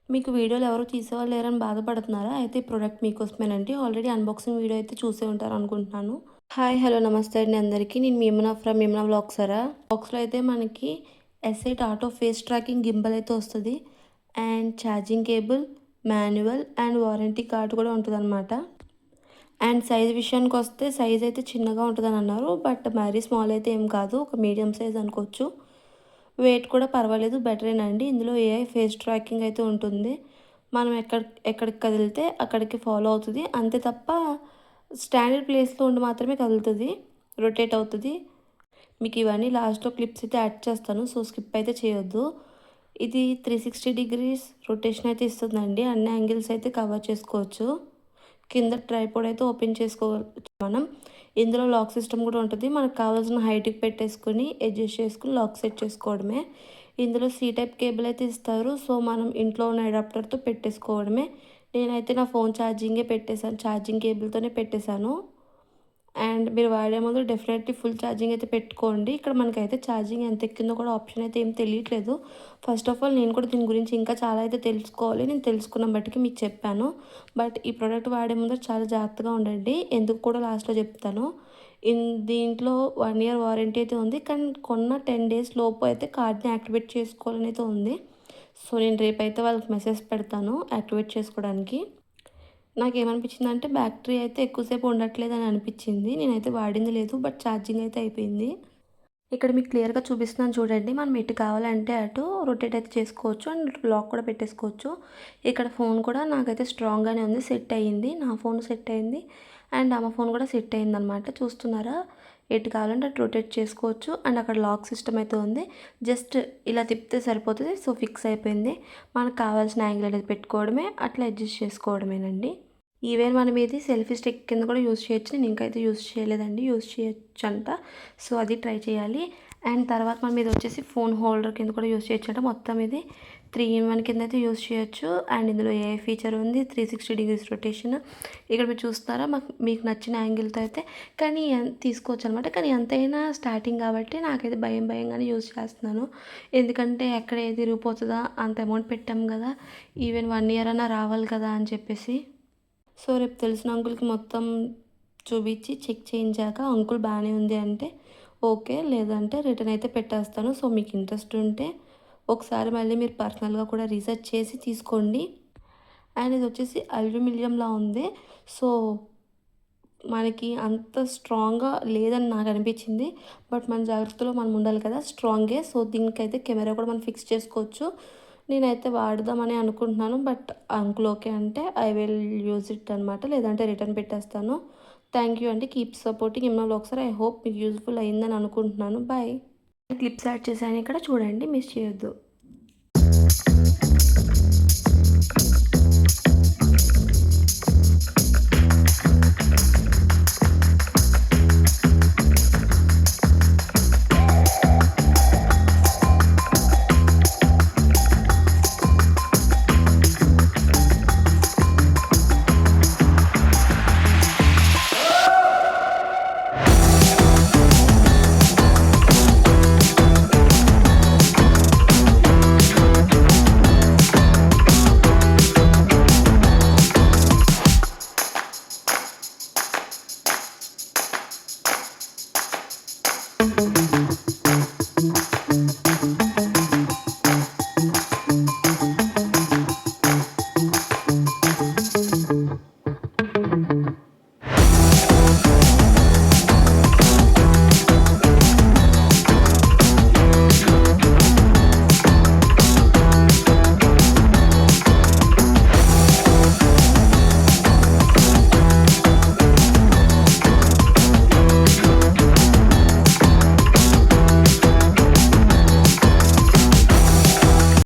మీకు వీడియోలు ఎవరు తీసేవాళ్ళు లేరని బాధపడుతున్నారా? అయితే ఈ ప్రోడక్ట్ మీకోసమేనండి. ఆల్రెడీ అన్బాక్సింగ్ వీడియో అయితే చూసే ఉంటారు అనుకుంటున్నాను. హాయ్, హలో, నమస్తే అండి అందరికీ. నేను యమున ఫ్రమ్ యమున వ్లాగ్సరా. బాక్స్‌లో అయితే మనకి ఎస్8 ఆటో ఫేస్ ట్రాకింగ్ గింబల్ అయితే వస్తది. And charging cable, manual and warranty card కూడా ఉంటదనమాట. అండ్ సైజ్ విషయానికొస్తే సైజ్ అయితే చిన్నగా ఉంటదని అన్నారు. బట్ మరీ స్మాల్ అయితే ఏం కాదు. ఒక మీడియం సైజ్ అనుకోవచ్చు. వెయిట్ కూడా పర్వాలేదు, బెటరేనండి. ఇందులో ఏఐ ఫేస్ ట్రాకింగ్ అయితే ఉంటుంది. మనం ఎక్కడికి కదిలితే అక్కడికి ఫాలో అవుతుంది. అంతే తప్ప స్టాండర్డ్ ప్లేస్లో ఉండి మాత్రమే కదులుతుంది, రొటేట్ అవుతుంది. మీకు ఇవన్నీ లాస్ట్‌లో క్లిప్స్ అయితే యాడ్ చేస్తాను. సో స్కిప్ అయితే చేయొద్దు. ఇది 360 డిగ్రీస్ రొటేషన్ అయితే ఇస్తుందండి. అన్ని యాంగిల్స్ అయితే కవర్ చేసుకోవచ్చు. కింద ట్రైపాడ్ అయితే ఓపెన్ చేసుకోవచ్చు మనం. ఇందులో లాక్ సిస్టమ్ కూడా ఉంటుంది. మనకు కావాల్సిన హైట్‌కి పెట్టేసుకొని అడ్జస్ట్ చేసుకొని లాక్ సెట్ చేసుకోవడమే. ఇందులో సి టైప్ కేబుల్ అయితే ఇస్తారు. సో మనం ఇంట్లో ఉన్న అడాప్టర్‌తో పెట్టేసుకోవడమే. నేనైతే నా ఫోన్ ఛార్జింగే పెట్టేశాను. ఛార్జింగ్ కేబుల్‌తోనే పెట్టేశాను. అండ్ మీరు వాడే ముందు డెఫినెట్లీ ఫుల్ ఛార్జింగ్ అయితే పెట్టుకోండి. ఇక్కడ మనకైతే ఛార్జింగ్ ఎంత ఎక్కిందో కూడా ఆప్షన్ అయితే ఏం తెలియట్లేదు. ఫస్ట్ ఆఫ్ ఆల్ నేను కూడా దీని గురించి ఇంకా చాలా అయితే తెలుసుకోవాలి. నేను తెలుసుకున్న బట్టికి మీకు చెప్పాను. బట్ ఈ ప్రోడక్ట్ వాడే ముందు చాలా జాగ్రత్తగా ఉండండి. ఎందుకు కూడా లాస్ట్‌లో చెప్తాను. దీంట్లో 1 ఇయర్ వారంటీ అయితే ఉంది. కానీ కొన్న 10 డేస్ లోపు అయితే కార్డ్‌ని యాక్టివేట్ చేసుకోవాలని అయితే ఉంది. సో నేను రేపైతే వాళ్ళకి మెసేజ్ పెడతాను యాక్టివేట్ చేసుకోవడానికి. నాకేమనిపించిందంటే బ్యాటరీ అయితే ఎక్కువసేపు ఉండట్లేదని అనిపించింది. నేనైతే వాడింది లేదు. బట్ ఛార్జింగ్ అయితే అయిపోయింది. ఇక్కడ మీకు క్లియర్‌గా చూపిస్తున్నాను చూడండి. మనం ఎటు కావాలంటే అటు రొటేట్ అయితే చేసుకోవచ్చు. అండ్ లాక్ కూడా పెట్టేసుకోవచ్చు. ఇక్కడ ఫోన్ కూడా నాకైతే స్ట్రాంగ్‌గానే ఉంది. సెట్ అయ్యింది. నా ఫోన్ సెట్ అయింది. అండ్ అమ్మ ఫోన్ కూడా సెట్ అయిందనమాట. చూస్తున్నారా? ఎటు కావాలంటే అటు రొటేట్ చేసుకోవచ్చు. అండ్ అక్కడ లాక్ సిస్టమ్ అయితే ఉంది. జస్ట్ ఇలా తిప్పితే సరిపోతుంది. సో ఫిక్స్ అయిపోయింది. మనకు కావాల్సిన యాంగిల్ అనేది పెట్టుకోవడమే. అట్లా అడ్జస్ట్ చేసుకోవడమేనండి. ఈవెన్ మనం ఇది సెల్ఫీ స్టిక్ కింద కూడా యూజ్ చేయొచ్చు. నేను ఇంకైతే యూజ్ చేయలేదండి. యూజ్ చేయొచ్చంట. సో అది ట్రై చేయాలి. అండ్ తర్వాత మనం ఇది వచ్చేసి ఫోన్ హోల్డర్ కింద కూడా యూజ్ చేయొచ్చంట. మొత్తం ఇది 3-in-1 కింద అయితే యూజ్ చేయొచ్చు. అండ్ ఇందులో ఏఐ ఫీచర్ ఉంది. 360 డిగ్రీస్ రొటేషన్. ఇక్కడ మీరు చూస్తారా, మీకు నచ్చిన యాంగిల్తో అయితే కానీ తీసుకోవచ్చు అనమాట. కానీ ఎంతైనా స్టార్టింగ్ కాబట్టి నాకైతే భయంగానే యూజ్ చేస్తున్నాను. ఎందుకంటే ఎక్కడ ఏది ఇరిగిపోతుందా, అంత అమౌంట్ పెట్టాం కదా, ఈవెన్ 1 ఇయర్ అన్నా రావాలి కదా అని చెప్పేసి. సో రేపు తెలిసిన అంకుల్కి మొత్తం చూపించి చెక్ చేయించాక అంకుల్ బాగానే ఉంది అంటే ఓకే, లేదంటే రిటర్న్ అయితే పెట్టేస్తాను. సో మీకు ఇంట్రెస్ట్ ఉంటే ఒకసారి మళ్ళీ మీరు పర్సనల్గా కూడా రీసెర్చ్ చేసి తీసుకోండి. అండ్ ఇది వచ్చేసి అల్యూమినియంలా ఉంది. సో మనకి అంత స్ట్రాంగ్గా లేదని నాకు అనిపించింది. బట్ మన జాగ్రత్తలో మనం ఉండాలి కదా, స్ట్రాంగే. సో దీనికైతే కెమెరా కూడా మనం ఫిక్స్ చేసుకోవచ్చు. నేనైతే వాడదామని అనుకుంటున్నాను. బట్ అంకుల్ ఓకే అంటే ఐ విల్ యూజ్ ఇట్ అనమాట. లేదంటే రిటర్న్ పెట్టేస్తాను. థ్యాంక్ యూ అండి. Keep supporting Yamuna vlogs. I hope మీకు యూజ్ఫుల్ అయిందని అనుకుంటున్నాను. బాయ్. క్లిప్స్ యాడ్ చేశాను ఇక్కడ చూడండి, మిస్ చేయొద్దు.